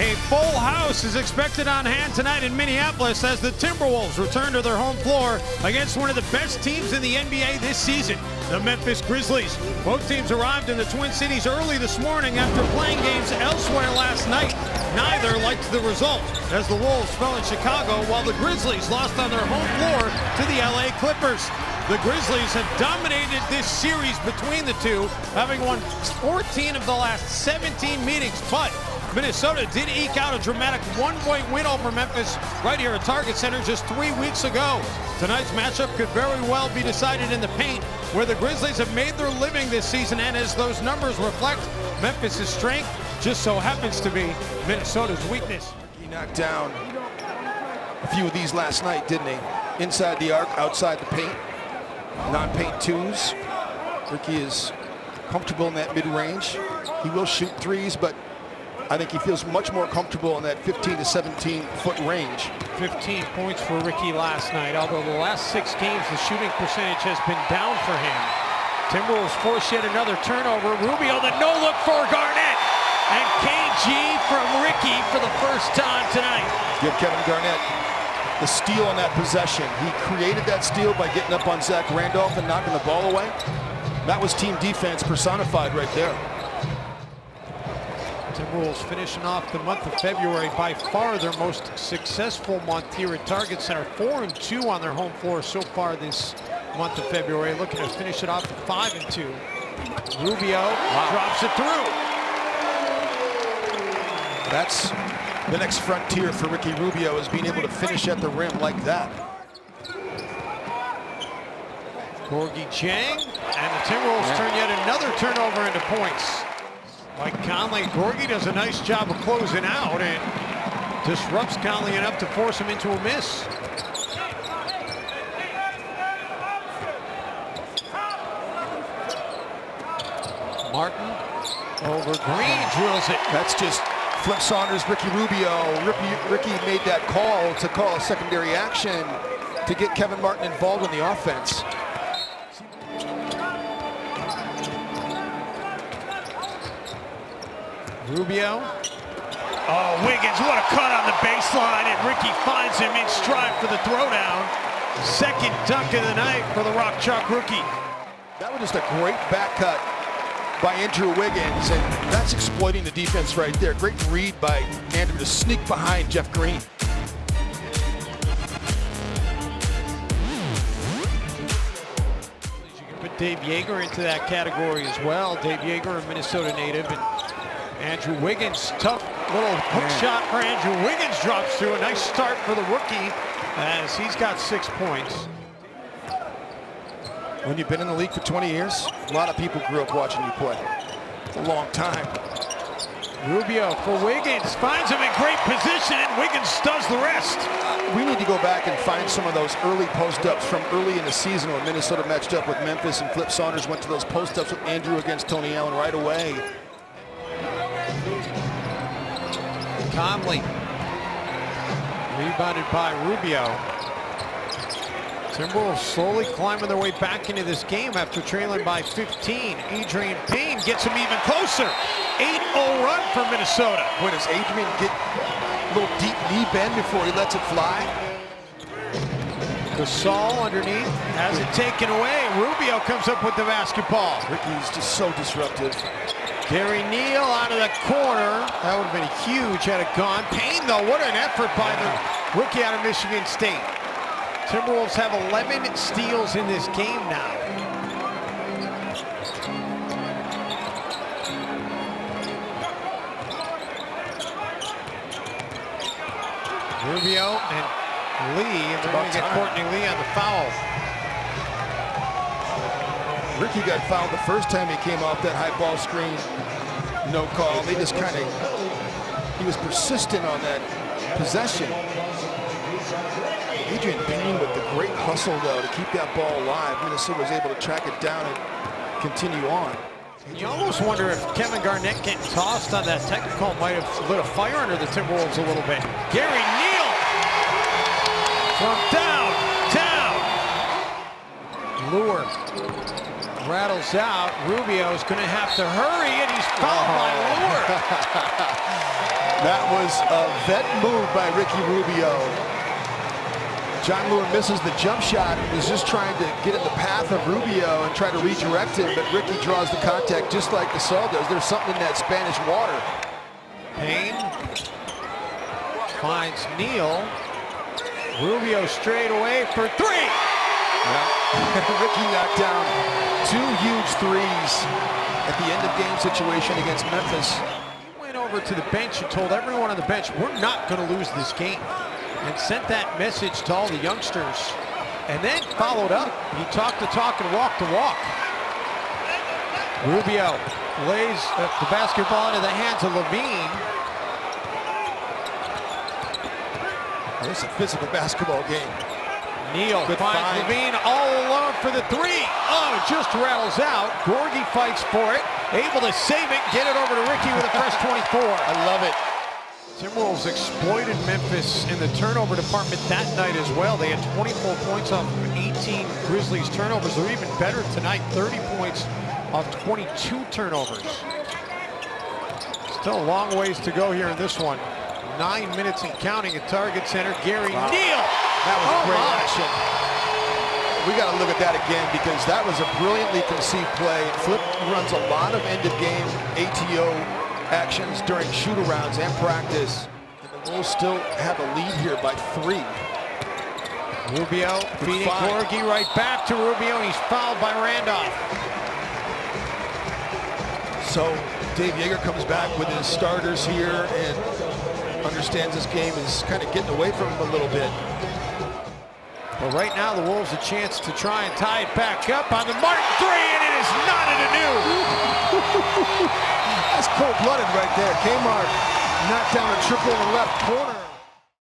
A full house is expected on hand tonight in Minneapolis as the Timberwolves return to their home floor against one of the best teams in the NBA this season, the Memphis Grizzlies. Both teams arrived in the Twin Cities early this morning after playing games elsewhere last night. Neither liked the result, as the Wolves fell in Chicago while the Grizzlies lost on their home floor to the LA Clippers. The Grizzlies have dominated this series between the two, having won 14 of the last 17 meetings, but Minnesota did eke out a dramatic one-point win over Memphis right here at Target Center just 3 weeks ago. Tonight's matchup could very well be decided in the paint, where the Grizzlies have made their living this season, and as those numbers reflect, Memphis' strength just so happens to be Minnesota's weakness. He knocked down a few of these last night, didn't he? Inside the arc, outside the paint, non-paint twos. Ricky is comfortable in that mid-range. He will shoot threes, but I think he feels much more comfortable in that 15 to 17 foot range. 15 points for Ricky last night, although the last 6 games the shooting percentage has been down for him. Timberwolves force yet another turnover. Rubio, the no-look for Garnett. And KG from Ricky for the first time tonight. Give Kevin Garnett the steal on that possession. He created that steal by getting up on Zach Randolph and knocking the ball away. That was team defense personified right there. Timberwolves finishing off the month of February, by far their most successful month here at Target Center. 4-2 on their home floor so far this month of February. Looking to finish it off at 5-2. Rubio drops it through. That's the next frontier for Ricky Rubio, is being able to finish at the rim like that. Gorgie Jang, and the Timberwolves turn yet another turnover into points. Mike Conley, Gorgie does a nice job of closing out and disrupts Conley enough to force him into a miss. Martin over Green, drills it. That's just Flip Saunders, Ricky Rubio. Ricky made that call to call a secondary action to get Kevin Martin involved in the offense. Rubio. Oh, Wiggins, what a cut on the baseline, and Ricky finds him in stride for the throwdown. Second dunk of the night for the Rock Chalk rookie. That was just a great back cut by Andrew Wiggins, and that's exploiting the defense right there. Great read by Andrew to sneak behind Jeff Green. You can put Dave Yeager into that category as well. Dave Yeager, a Minnesota native, and Andrew Wiggins, tough little hook shot for Andrew Wiggins, drops through. A nice start for the rookie as he's got 6 points. When you've been in the league for 20 years, a lot of people grew up watching you play. It's a long time. Rubio for Wiggins, finds him in great position, and Wiggins does the rest. We need to go back and find some of those early post-ups from early in the season when Minnesota matched up with Memphis and Flip Saunders went to those post-ups with Andrew against Tony Allen right away. Conley, rebounded by Rubio. Timberwolves slowly climbing their way back into this game after trailing by 15. Adrian Payne gets him even closer. 8-0 run for Minnesota. Boy, does Adrian get a little deep knee bend before he lets it fly? Gasol underneath, has it taken away. Rubio comes up with the basketball. Ricky's just so disruptive. Gary Neal out of the corner. That would have been huge had it gone. Payne, though, what an effort by the rookie out of Michigan State. Timberwolves have 11 steals in this game now. Rubio and Lee, and they're going to get Courtney Lee on the foul. Ricky got fouled the first time he came off that high ball screen. No call. They just kind of, he was persistent on that possession. Adrian Payne with the great hustle, though, to keep that ball alive. Minnesota was able to track it down and continue on. You almost wonder if Kevin Garnett getting tossed on that technical might have lit a fire under the Timberwolves a little bit. Gary Neal from downtown. Lure rattles out. Rubio's going to have to hurry, and he's fouled by Lure. That was a vet move by Ricky Rubio. John Lewin misses the jump shot and was just trying to get in the path of Rubio and try to redirect him, but Ricky draws the contact just like Gasol does. There's something in that Spanish water. Payne finds Neal. Rubio straight away for three. Yeah. Ricky knocked down 2 huge threes at the end of game situation against Memphis. He went over to the bench and told everyone on the bench, we're not going to lose this game. And sent that message to all the youngsters. And then followed up. He talked the talk and walked the walk. Rubio lays the basketball into the hands of Levine. Oh, this is a physical basketball game. Neal finds Levine all alone for the three. Oh, just rattles out. Gorgie fights for it. Able to save it, get it over to Ricky with a fresh 24. I love it. Timberwolves exploited Memphis in the turnover department that night as well. They had 24 points off of 18 Grizzlies turnovers. They're even better tonight, 30 points off 22 turnovers. Still a long ways to go here in this one. 9 minutes and counting at Target Center. Gary Neal. That was great action. We got to look at that again because that was a brilliantly conceived play. Flip runs a lot of end-of-game ATO actions during shoot-arounds and practice. And the Wolves still have a lead here by 3. Rubio feeding Gorgie right back to Rubio, and he's fouled by Randolph. So Dave Yeager comes back with his starters here and understands this game is kind of getting away from him a little bit. But right now the Wolves a chance to try and tie it back up on the Martin three, and it is knotted anew. That's cold-blooded right there. Kmart knocked down a triple in the left corner.